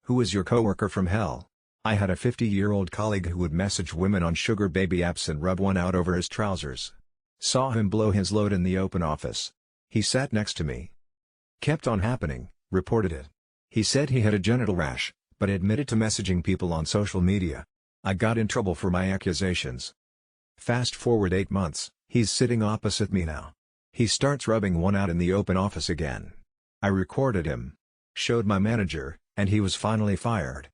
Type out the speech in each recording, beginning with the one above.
Who is your coworker from hell? I had a 50-year-old colleague who would message women on sugar baby apps and rub one out over his trousers. Saw him blow his load in the open office. He sat next to me. Kept on happening, reported it. He said he had a genital rash, but admitted to messaging people on social media. I got in trouble for my accusations. Fast forward 8 months, he's sitting opposite me now. He starts rubbing one out in the open office again. I recorded him. Showed my manager, and he was finally fired.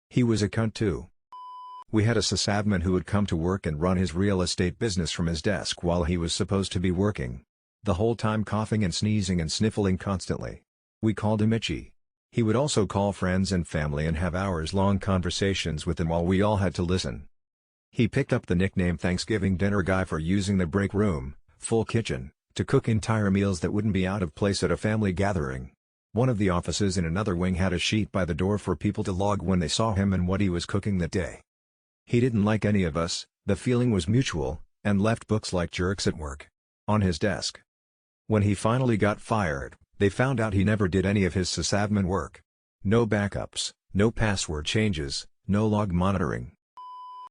He was a cunt too. We had a sysadmin who would come to work and run his real estate business from his desk while he was supposed to be working. The whole time coughing and sneezing and sniffling constantly. We called him Itchy. He would also call friends and family and have hours-long conversations with them while we all had to listen. He picked up the nickname Thanksgiving Dinner Guy for using the break room, full kitchen, to cook entire meals that wouldn't be out of place at a family gathering. One of the offices in another wing had a sheet by the door for people to log when they saw him and what he was cooking that day. He didn't like any of us, the feeling was mutual, and left books like jerks at work on his desk. When he finally got fired, they found out he never did any of his sysadmin work. No backups, no password changes, no log monitoring.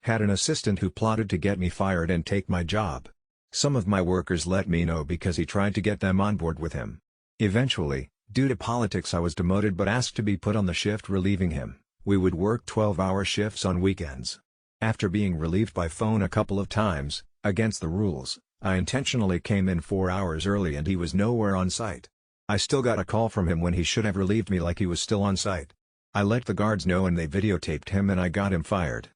Had an assistant who plotted to get me fired and take my job. Some of my workers let me know because he tried to get them on board with him. Eventually, due to politics, I was demoted but asked to be put on the shift relieving him. We would work 12-hour shifts on weekends. After being relieved by phone a couple of times, against the rules, I intentionally came in 4 hours early and he was nowhere on site. I still got a call from him when he should have relieved me like he was still on site. I let the guards know and they videotaped him and I got him fired.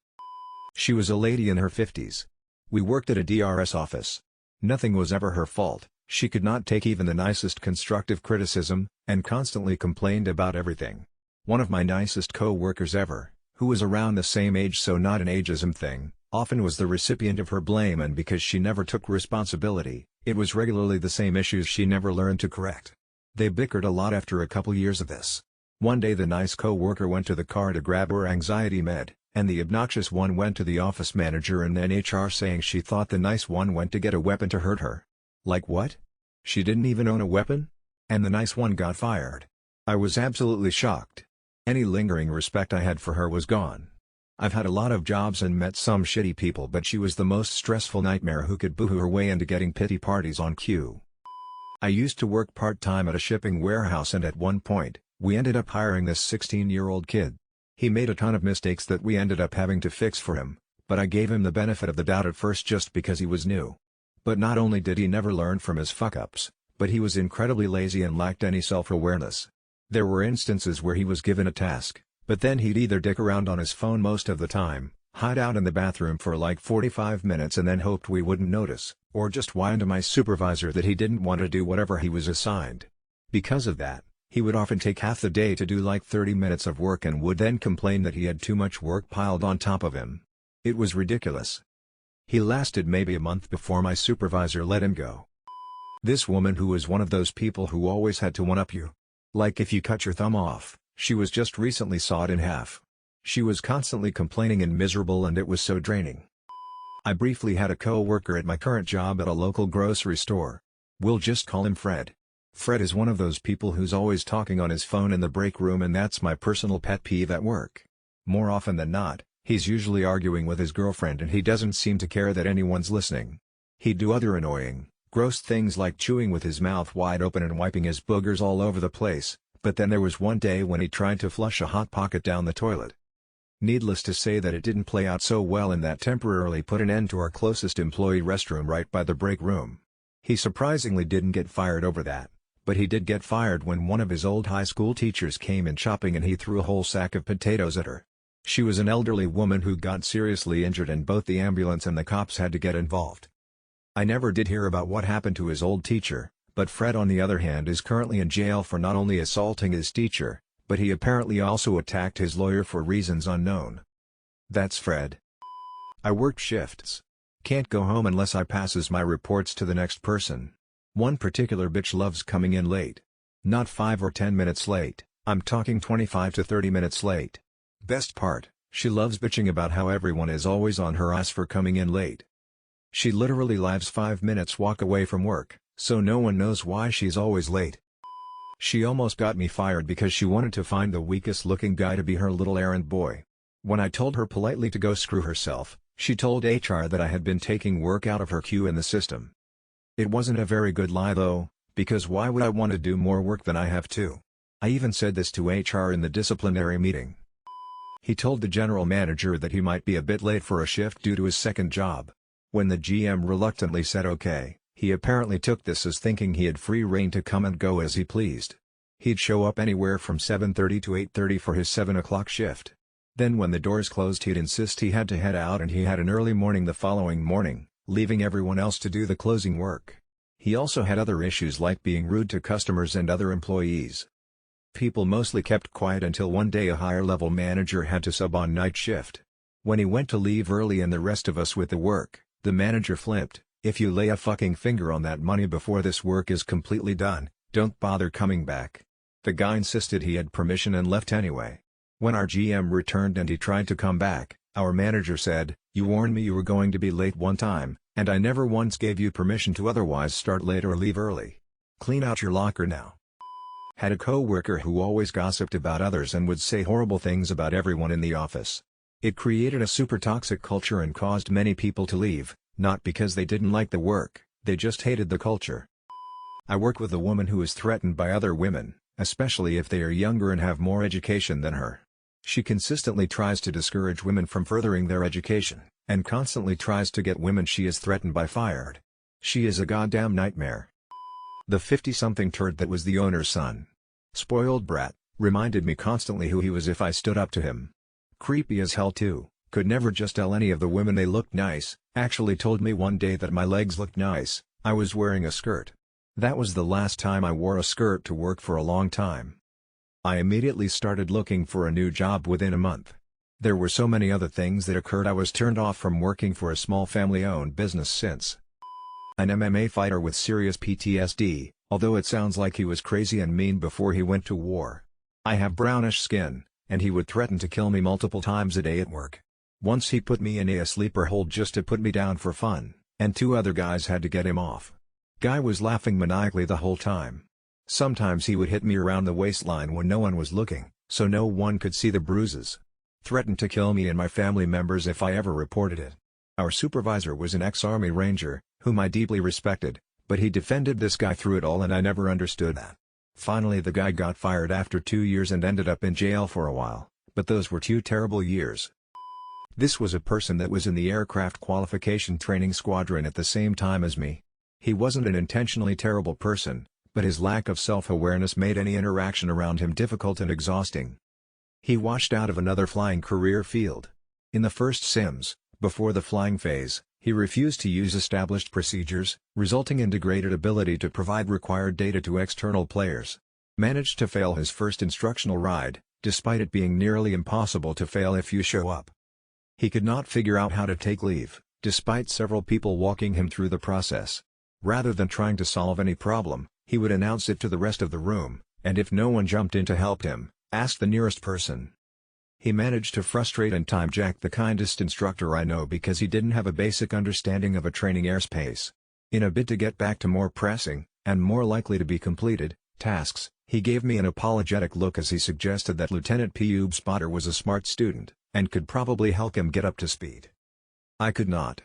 She was a lady in her 50s. We worked at a DRS office. Nothing was ever her fault. She could not take even the nicest constructive criticism, and constantly complained about everything. One of my nicest co-workers ever, who was around the same age so not an ageism thing, often was the recipient of her blame, and because she never took responsibility, it was regularly the same issues she never learned to correct. They bickered a lot after a couple years of this. One day the nice co-worker went to the car to grab her anxiety med, and the obnoxious one went to the office manager and then HR saying she thought the nice one went to get a weapon to hurt her. Like what? She didn't even own a weapon? And the nice one got fired. I was absolutely shocked. Any lingering respect I had for her was gone. I've had a lot of jobs and met some shitty people, but she was the most stressful nightmare who could boohoo her way into getting pity parties on cue. I used to work part-time at a shipping warehouse, and at one point, we ended up hiring this 16-year-old kid. He made a ton of mistakes that we ended up having to fix for him, but I gave him the benefit of the doubt at first just because he was new. But not only did he never learn from his fuck-ups, but he was incredibly lazy and lacked any self-awareness. There were instances where he was given a task, but then he'd either dick around on his phone most of the time, hide out in the bathroom for like 45 minutes and then hoped we wouldn't notice, or just whine to my supervisor that he didn't want to do whatever he was assigned. Because of that, he would often take half the day to do like 30 minutes of work and would then complain that he had too much work piled on top of him. It was ridiculous. He lasted maybe a month before my supervisor let him go. This woman, who was one of those people who always had to one-up you. Like if you cut your thumb off, she was just recently sawed in half. She was constantly complaining and miserable, and it was so draining. I briefly had a co-worker at my current job at a local grocery store. We'll just call him Fred. Fred is one of those people who's always talking on his phone in the break room, and that's my personal pet peeve at work. More often than not, he's usually arguing with his girlfriend and he doesn't seem to care that anyone's listening. He'd do other annoying, gross things like chewing with his mouth wide open and wiping his boogers all over the place, but then there was one day when he tried to flush a Hot Pocket down the toilet. Needless to say that it didn't play out so well, and that temporarily put an end to our closest employee restroom right by the break room. He surprisingly didn't get fired over that, but he did get fired when one of his old high school teachers came in shopping and he threw a whole sack of potatoes at her. She was an elderly woman who got seriously injured, and both the ambulance and the cops had to get involved. I never did hear about what happened to his old teacher, but Fred on the other hand is currently in jail for not only assaulting his teacher, but he apparently also attacked his lawyer for reasons unknown. That's Fred. I worked shifts. Can't go home unless I passes my reports to the next person. One particular bitch loves coming in late. Not 5 or 10 minutes late, I'm talking 25 to 30 minutes late. Best part, she loves bitching about how everyone is always on her ass for coming in late. She literally lives 5 minutes walk away from work, so no one knows why she's always late. She almost got me fired because she wanted to find the weakest looking guy to be her little errand boy. When I told her politely to go screw herself, she told HR that I had been taking work out of her queue in the system. It wasn't a very good lie though, because why would I want to do more work than I have to? I even said this to HR in the disciplinary meeting. He told the general manager that he might be a bit late for a shift due to his second job. When the GM reluctantly said okay, he apparently took this as thinking he had free rein to come and go as he pleased. He'd show up anywhere from 7:30 to 8:30 for his 7 o'clock shift. Then when the doors closed he'd insist he had to head out and he had an early morning the following morning, leaving everyone else to do the closing work. He also had other issues like being rude to customers and other employees. People mostly kept quiet until one day a higher-level manager had to sub on night shift. When he went to leave early and the rest of us with the work, the manager flipped, "If you lay a fucking finger on that money before this work is completely done, don't bother coming back." The guy insisted he had permission and left anyway. When our GM returned and he tried to come back, our manager said, "You warned me you were going to be late one time, and I never once gave you permission to otherwise start late or leave early. Clean out your locker now." Had a coworker who always gossiped about others and would say horrible things about everyone in the office. It created a super toxic culture and caused many people to leave, not because they didn't like the work, they just hated the culture. I work with a woman who is threatened by other women, especially if they are younger and have more education than her. She consistently tries to discourage women from furthering their education, and constantly tries to get women she is threatened by fired. She is a goddamn nightmare. The 50-something turd that was the owner's son. Spoiled brat, reminded me constantly who he was if I stood up to him. Creepy as hell too, could never just tell any of the women they looked nice, actually told me one day that my legs looked nice, I was wearing a skirt. That was the last time I wore a skirt to work for a long time. I immediately started looking for a new job within a month. There were so many other things that occurred I was turned off from working for a small family-owned business since. An MMA fighter with serious PTSD, although it sounds like he was crazy and mean before he went to war. I have brownish skin, and he would threaten to kill me multiple times a day at work. Once he put me in a sleeper hold just to put me down for fun, and 2 other guys had to get him off. Guy was laughing maniacally the whole time. Sometimes he would hit me around the waistline when no one was looking, so no one could see the bruises. Threatened to kill me and my family members if I ever reported it. Our supervisor was an ex-Army Ranger, whom I deeply respected, but he defended this guy through it all and I never understood that. Finally the guy got fired after 2 years and ended up in jail for a while, but those were 2 terrible years. This was a person that was in the aircraft qualification training squadron at the same time as me. He wasn't an intentionally terrible person, but his lack of self-awareness made any interaction around him difficult and exhausting. He washed out of another flying career field. In the first sims, before the flying phase, he refused to use established procedures, resulting in degraded ability to provide required data to external players. Managed to fail his first instructional ride, despite it being nearly impossible to fail if you show up. He could not figure out how to take leave, despite several people walking him through the process. Rather than trying to solve any problem, he would announce it to the rest of the room, and if no one jumped in to help him, ask the nearest person. He managed to frustrate and time-jack the kindest instructor I know because he didn't have a basic understanding of a training airspace. In a bid to get back to more pressing, and more likely to be completed, tasks, he gave me an apologetic look as he suggested that Lieutenant Pube Spotter was a smart student, and could probably help him get up to speed. I could not.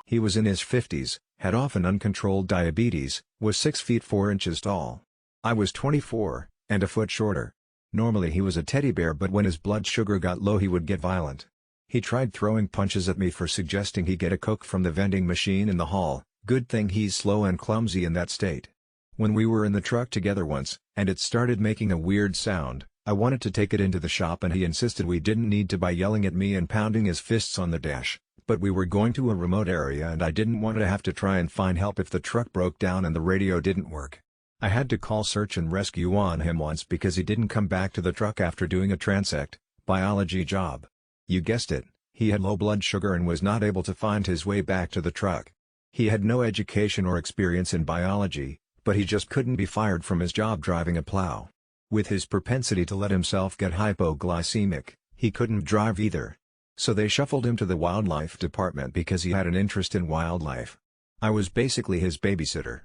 He was in his 50s, had often uncontrolled diabetes, was 6 feet 4 inches tall. I was 24, and a foot shorter. Normally he was a teddy bear, but when his blood sugar got low he would get violent. He tried throwing punches at me for suggesting he get a Coke from the vending machine in the hall, good thing he's slow and clumsy in that state. When we were in the truck together once, and it started making a weird sound, I wanted to take it into the shop and he insisted we didn't need to by yelling at me and pounding his fists on the dash, but we were going to a remote area and I didn't want to have to try and find help if the truck broke down and the radio didn't work. I had to call search and rescue on him once because he didn't come back to the truck after doing a transect, biology job. You guessed it, he had low blood sugar and was not able to find his way back to the truck. He had no education or experience in biology, but he just couldn't be fired from his job driving a plow. With his propensity to let himself get hypoglycemic, he couldn't drive either. So they shuffled him to the wildlife department because he had an interest in wildlife. I was basically his babysitter.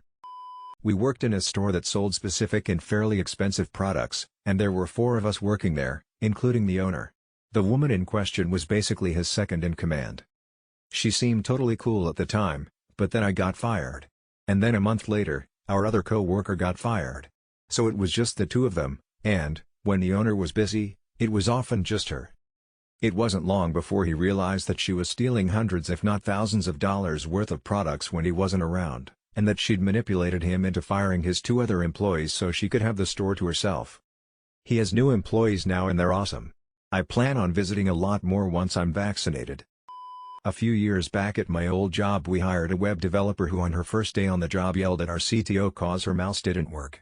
We worked in a store that sold specific and fairly expensive products, and there were 4 of us working there, including the owner. The woman in question was basically his second in command. She seemed totally cool at the time, but then I got fired. And then a month later, our other co-worker got fired. So it was just the 2 of them, and, when the owner was busy, it was often just her. It wasn't long before he realized that she was stealing hundreds if not thousands of dollars worth of products when he wasn't around, and that she'd manipulated him into firing his 2 other employees so she could have the store to herself. He has new employees now and they're awesome. I plan on visiting a lot more once I'm vaccinated. A few years back at my old job we hired a web developer who on her first day on the job yelled at our CTO cause her mouse didn't work.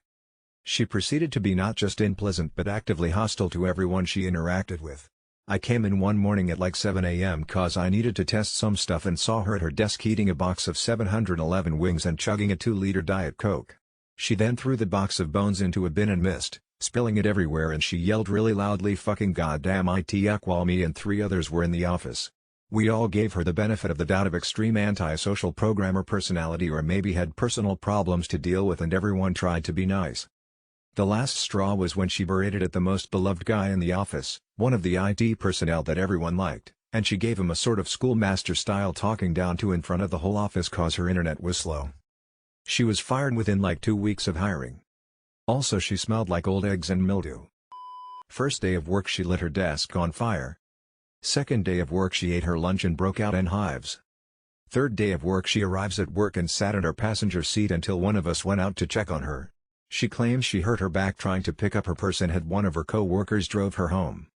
She proceeded to be not just unpleasant but actively hostile to everyone she interacted with. I came in one morning at like 7 a.m. cause I needed to test some stuff and saw her at her desk eating a box of 711 wings and chugging a 2-liter Diet Coke. She then threw the box of bones into a bin and missed, spilling it everywhere, and she yelled really loudly fucking goddamn it yuck while me and 3 others were in the office. We all gave her the benefit of the doubt of extreme antisocial programmer personality or maybe had personal problems to deal with, and everyone tried to be nice. The last straw was when she berated at the most beloved guy in the office, one of the IT personnel that everyone liked, and she gave him a sort of schoolmaster-style talking down to in front of the whole office cause her internet was slow. She was fired within like 2 weeks of hiring. Also she smelled like old eggs and mildew. First day of work she lit her desk on fire. Second day of work she ate her lunch and broke out in hives. Third day of work she arrives at work and sat in her passenger seat until one of us went out to check on her. She claims she hurt her back trying to pick up her purse and had one of her co-workers drove her home.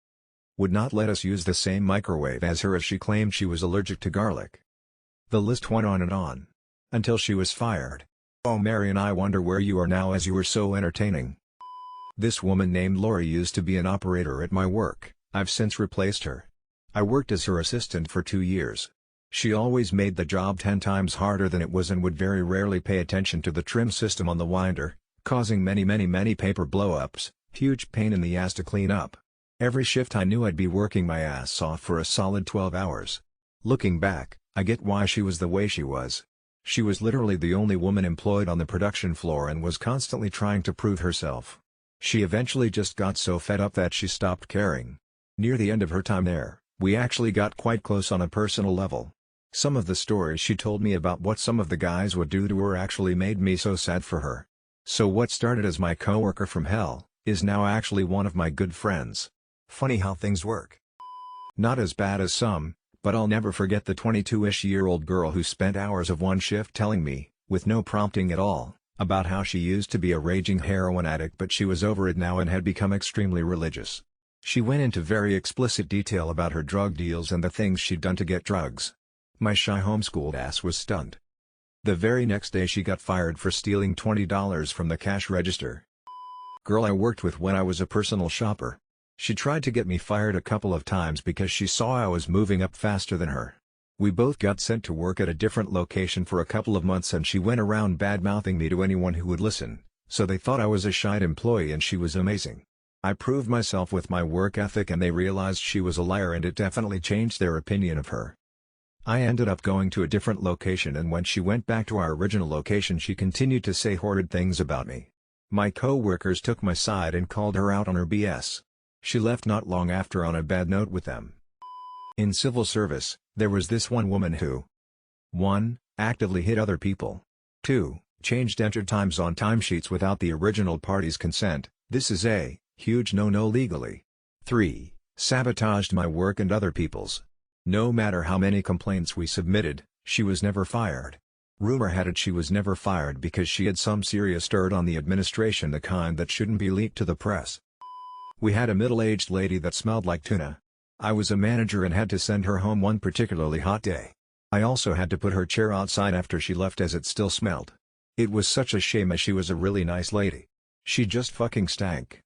Would not let us use the same microwave as her as she claimed she was allergic to garlic. The list went on and on. Until she was fired. Oh Mary, and I wonder where you are now as you were so entertaining. This woman named Lori used to be an operator at my work. I've since replaced her. I worked as her assistant for 2 years. She always made the job 10 times harder than it was and would very rarely pay attention to the trim system on the winder, causing many paper blow-ups, huge pain in the ass to clean up. Every shift I knew I'd be working my ass off for a solid 12 hours. Looking back, I get why she was the way she was. She was literally the only woman employed on the production floor and was constantly trying to prove herself. She eventually just got so fed up that she stopped caring. Near the end of her time there, we actually got quite close on a personal level. Some of the stories she told me about what some of the guys would do to her actually made me so sad for her. So what started as my coworker from hell, is now actually one of my good friends. Funny how things work. Not as bad as some, but I'll never forget the 22-ish-year-old girl who spent hours of one shift telling me, with no prompting at all, about how she used to be a raging heroin addict but she was over it now and had become extremely religious. She went into very explicit detail about her drug deals and the things she'd done to get drugs. My shy homeschooled ass was stunned. The very next day she got fired for stealing $20 from the cash register. Girl I worked with when I was a personal shopper. She tried to get me fired a couple of times because she saw I was moving up faster than her. We both got sent to work at a different location for a couple of months and she went around bad-mouthing me to anyone who would listen, so they thought I was a shite employee and she was amazing. I proved myself with my work ethic and they realized she was a liar and it definitely changed their opinion of her. I ended up going to a different location and when she went back to our original location she continued to say horrid things about me. My co-workers took my side and called her out on her BS. She left not long after on a bad note with them. In civil service, there was this one woman who 1. Actively hit other people. 2. Changed entered times on timesheets without the original party's consent. This is a huge no-no legally. 3. Sabotaged my work and other people's. No matter how many complaints we submitted, she was never fired. Rumor had it she was never fired because she had some serious dirt on the administration, the kind that shouldn't be leaked to the press. We had a middle-aged lady that smelled like tuna. I was a manager and had to send her home one particularly hot day. I also had to put her chair outside after she left as it still smelled. It was such a shame as she was a really nice lady. She just fucking stank.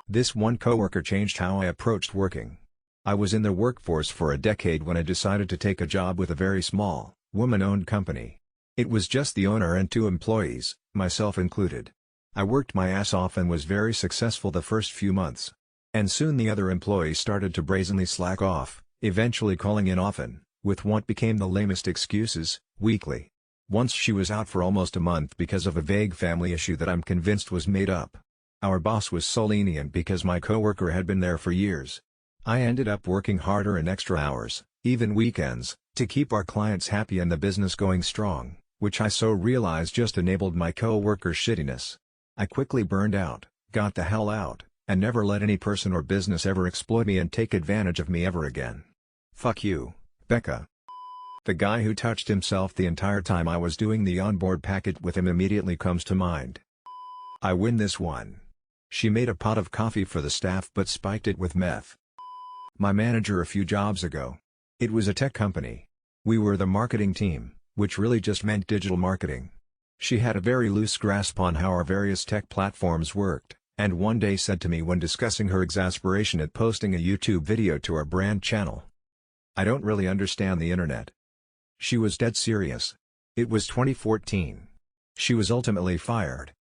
This one coworker changed how I approached working. I was in the workforce for a decade when I decided to take a job with a very small, woman-owned company. It was just the owner and 2 employees, myself included. I worked my ass off and was very successful the first few months. And soon the other employees started to brazenly slack off, eventually calling in often, with what became the lamest excuses, weekly. Once she was out for almost a month because of a vague family issue that I'm convinced was made up. Our boss was so lenient because my coworker had been there for years. I ended up working harder and extra hours, even weekends, to keep our clients happy and the business going strong, which I so realized just enabled my coworker's shittiness. I quickly burned out, got the hell out, and never let any person or business ever exploit me and take advantage of me ever again. Fuck you, Becca. The guy who touched himself the entire time I was doing the onboard packet with him immediately comes to mind. I win this one. She made a pot of coffee for the staff but spiked it with meth. My manager a few jobs ago. It was a tech company. We were the marketing team, which really just meant digital marketing. She had a very loose grasp on how our various tech platforms worked, and one day said to me when discussing her exasperation at posting a YouTube video to our brand channel, "I don't really understand the internet." She was dead serious. It was 2014. She was ultimately fired.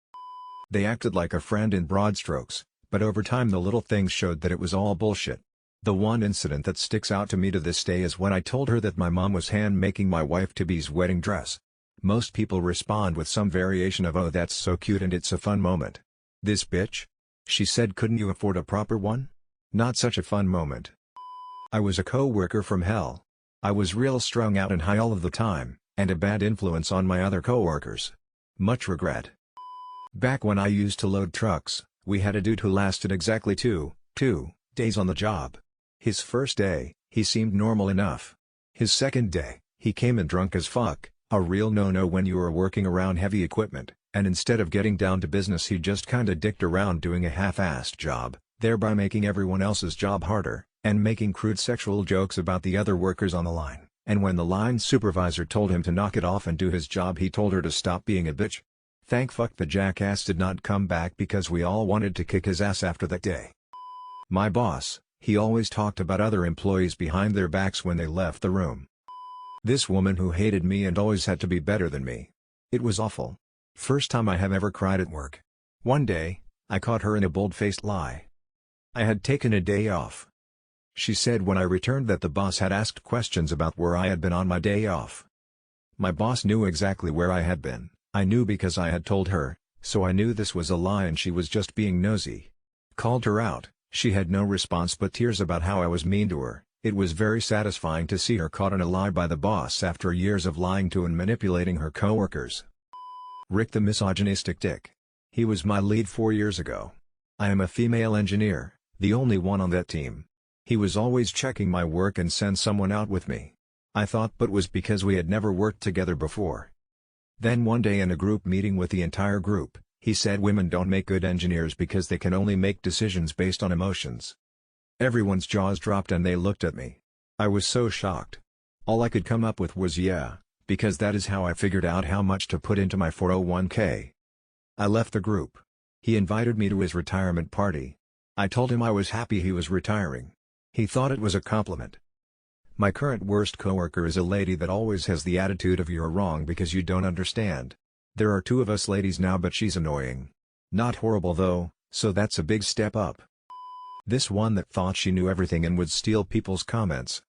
They acted like a friend in broad strokes, but over time the little things showed that it was all bullshit. The one incident that sticks out to me to this day is when I told her that my mom was hand-making my wife-to-be's wedding dress. Most people respond with some variation of "oh that's so cute and it's a fun moment." This bitch? She said, "Couldn't you afford a proper one?" Not such a fun moment. I was a co-worker from hell. I was real strung out and high all of the time, and a bad influence on my other co-workers. Much regret. Back when I used to load trucks, we had a dude who lasted exactly two days on the job. His first day, he seemed normal enough. His second day, he came in drunk as fuck, a real no-no when you were working around heavy equipment, and instead of getting down to business he just kinda dicked around doing a half-assed job, thereby making everyone else's job harder, and making crude sexual jokes about the other workers on the line. And when the line supervisor told him to knock it off and do his job, he told her to stop being a bitch. Thank fuck the jackass did not come back because we all wanted to kick his ass after that day. My boss, he always talked about other employees behind their backs when they left the room. This woman who hated me and always had to be better than me. It was awful. First time I have ever cried at work. One day, I caught her in a bold-faced lie. I had taken a day off. She said when I returned that the boss had asked questions about where I had been on my day off. My boss knew exactly where I had been. I knew because I had told her, so I knew this was a lie and she was just being nosy. Called her out, she had no response but tears about how I was mean to her. It was very satisfying to see her caught in a lie by the boss after years of lying to and manipulating her coworkers. Rick the misogynistic dick. He was my lead 4 years ago. I am a female engineer, the only one on that team. He was always checking my work and send someone out with me. I thought but was because we had never worked together before. Then one day in a group meeting with the entire group, he said women don't make good engineers because they can only make decisions based on emotions. Everyone's jaws dropped and they looked at me. I was so shocked. All I could come up with was yeah, because that is how I figured out how much to put into my 401k. I left the group. He invited me to his retirement party. I told him I was happy he was retiring. He thought it was a compliment. My current worst coworker is a lady that always has the attitude of "you're wrong because you don't understand." There are 2 of us ladies now but she's annoying. Not horrible though, so that's a big step up. This one that thought she knew everything and would steal people's comments.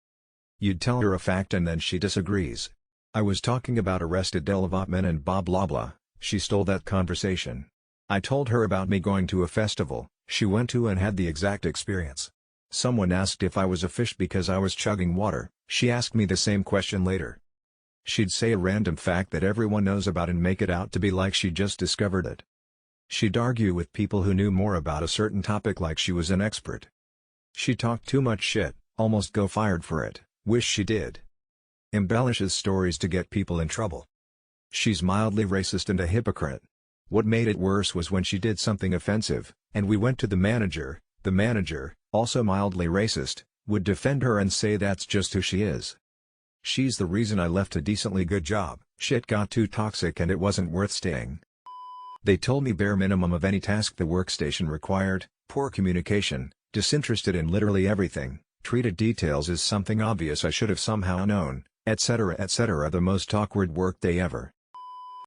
You'd tell her a fact and then she disagrees. I was talking about Arrested Development and blah blah blah, she stole that conversation. I told her about me going to a festival she went to and had the exact experience. Someone asked if I was a fish because I was chugging water. She asked me the same question later. She'd say a random fact that everyone knows about and make it out to be like she just discovered it. She'd argue with people who knew more about a certain topic like she was an expert. She talked too much shit, almost go fired for it, wish she did. Embellishes stories to get people in trouble. She's mildly racist and a hypocrite. What made it worse was when she did something offensive, and we went to the manager, also mildly racist, would defend her and say that's just who she is. She's the reason I left a decently good job. Shit got too toxic and it wasn't worth staying. They told me bare minimum of any task the workstation required, poor communication, disinterested in literally everything, treated details as something obvious I should have somehow known, etc. The most awkward workday ever.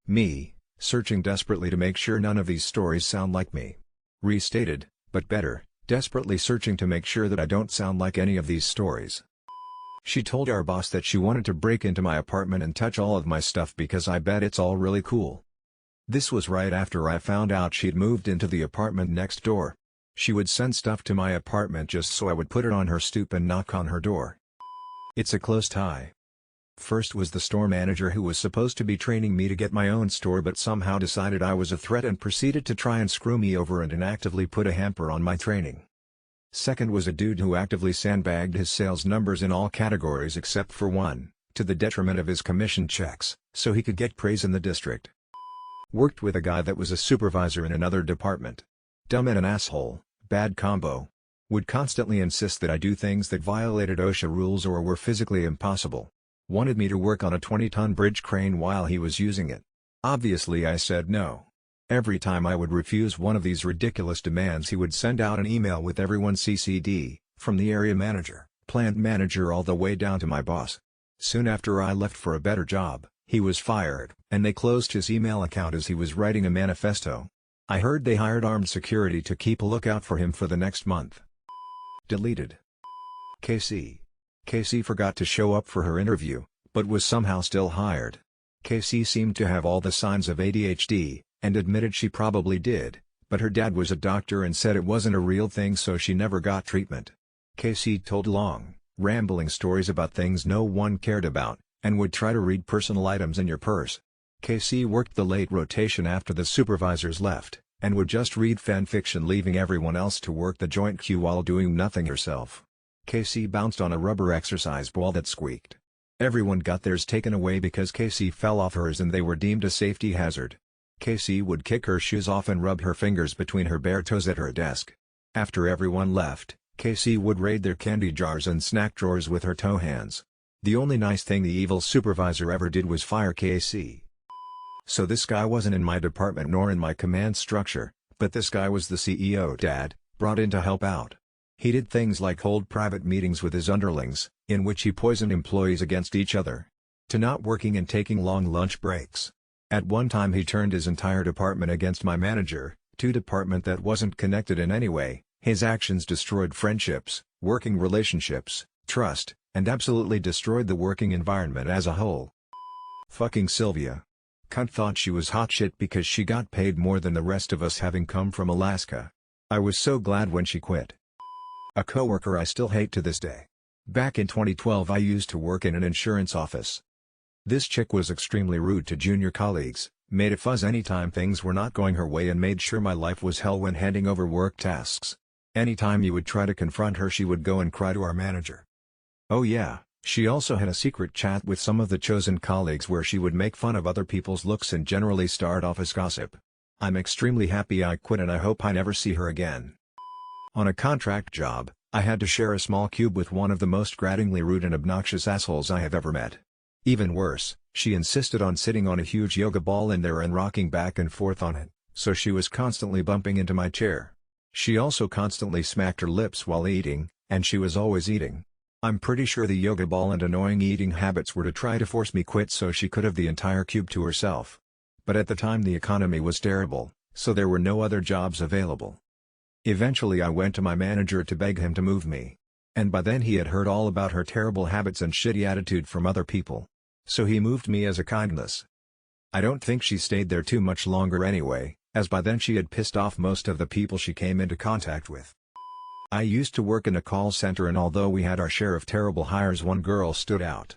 Me, searching desperately to make sure none of these stories sound like me. Restated, but better. Desperately searching to make sure that I don't sound like any of these stories. She told our boss that she wanted to break into my apartment and touch all of my stuff because I bet it's all really cool. This was right after I found out she'd moved into the apartment next door. She would send stuff to my apartment just so I would put it on her stoop and knock on her door. It's a close tie. First was the store manager who was supposed to be training me to get my own store but somehow decided I was a threat and proceeded to try and screw me over and inactively put a hamper on my training. Second was a dude who actively sandbagged his sales numbers in all categories except for one, to the detriment of his commission checks, so he could get praise in the district. Worked with a guy that was a supervisor in another department. Dumb and an asshole, bad combo. Would constantly insist that I do things that violated OSHA rules or were physically impossible. Wanted me to work on a 20-ton bridge crane while he was using it. Obviously I said no. Every time I would refuse one of these ridiculous demands he would send out an email with everyone CC'd, from the area manager, plant manager all the way down to my boss. Soon after I left for a better job, he was fired, and they closed his email account as he was writing a manifesto. I heard they hired armed security to keep a lookout for him for the next month. Deleted. KC. KC forgot to show up for her interview, but was somehow still hired. KC seemed to have all the signs of ADHD, and admitted she probably did, but her dad was a doctor and said it wasn't a real thing so she never got treatment. KC told long, rambling stories about things no one cared about, and would try to read personal items in your purse. KC worked the late rotation after the supervisors left, and would just read fan fiction leaving everyone else to work the joint queue while doing nothing herself. KC bounced on a rubber exercise ball that squeaked. Everyone got theirs taken away because KC fell off hers and they were deemed a safety hazard. KC would kick her shoes off and rub her fingers between her bare toes at her desk. After everyone left, KC would raid their candy jars and snack drawers with her toe hands. The only nice thing the evil supervisor ever did was fire KC. So this guy wasn't in my department nor in my command structure, but this guy was the CEO dad, brought in to help out. He did things like hold private meetings with his underlings, in which he poisoned employees against each other. To not working and taking long lunch breaks. At one time he turned his entire department against my manager, department that wasn't connected in any way. His actions destroyed friendships, working relationships, trust, and absolutely destroyed the working environment as a whole. Fucking Sylvia. Cunt thought she was hot shit because she got paid more than the rest of us having come from Alaska. I was so glad when she quit. A coworker I still hate to this day. Back in 2012 I used to work in an insurance office. This chick was extremely rude to junior colleagues, made a fuss anytime things were not going her way and made sure my life was hell when handing over work tasks. Anytime you would try to confront her she would go and cry to our manager. Oh yeah, she also had a secret chat with some of the chosen colleagues where she would make fun of other people's looks and generally start office gossip. I'm extremely happy I quit and I hope I never see her again. On a contract job, I had to share a small cube with one of the most gratingly rude and obnoxious assholes I have ever met. Even worse, she insisted on sitting on a huge yoga ball in there and rocking back and forth on it, so she was constantly bumping into my chair. She also constantly smacked her lips while eating, and she was always eating. I'm pretty sure the yoga ball and annoying eating habits were to try to force me quit so she could have the entire cube to herself. But at the time the economy was terrible, so there were no other jobs available. Eventually I went to my manager to beg him to move me. And by then he had heard all about her terrible habits and shitty attitude from other people. So he moved me as a kindness. I don't think she stayed there too much longer anyway, as by then she had pissed off most of the people she came into contact with. I used to work in a call center and although we had our share of terrible hires one girl stood out.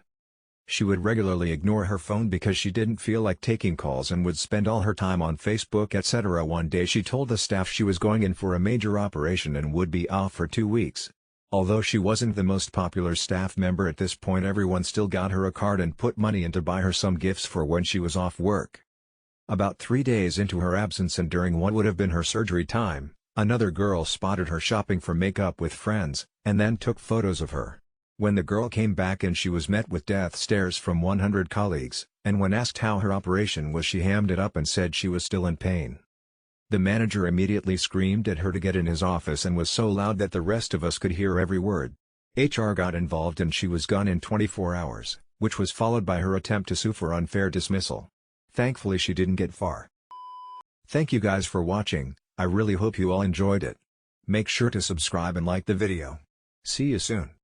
She would regularly ignore her phone because she didn't feel like taking calls and would spend all her time on Facebook etc. One day she told the staff she was going in for a major operation and would be off for 2 weeks. Although she wasn't the most popular staff member at this point everyone still got her a card and put money in to buy her some gifts for when she was off work. About 3 days into her absence and during what would have been her surgery time, another girl spotted her shopping for makeup with friends, and then took photos of her. When the girl came back and she was met with death stares from 100 colleagues, and when asked how her operation was she hammed it up and said she was still in pain. The manager immediately screamed at her to get in his office and was so loud that the rest of us could hear every word. HR got involved and she was gone in 24 hours, which was followed by her attempt to sue for unfair dismissal. Thankfully she didn't get far. Thank you guys for watching, I really hope you all enjoyed it. Make sure to subscribe and like the video. See you soon.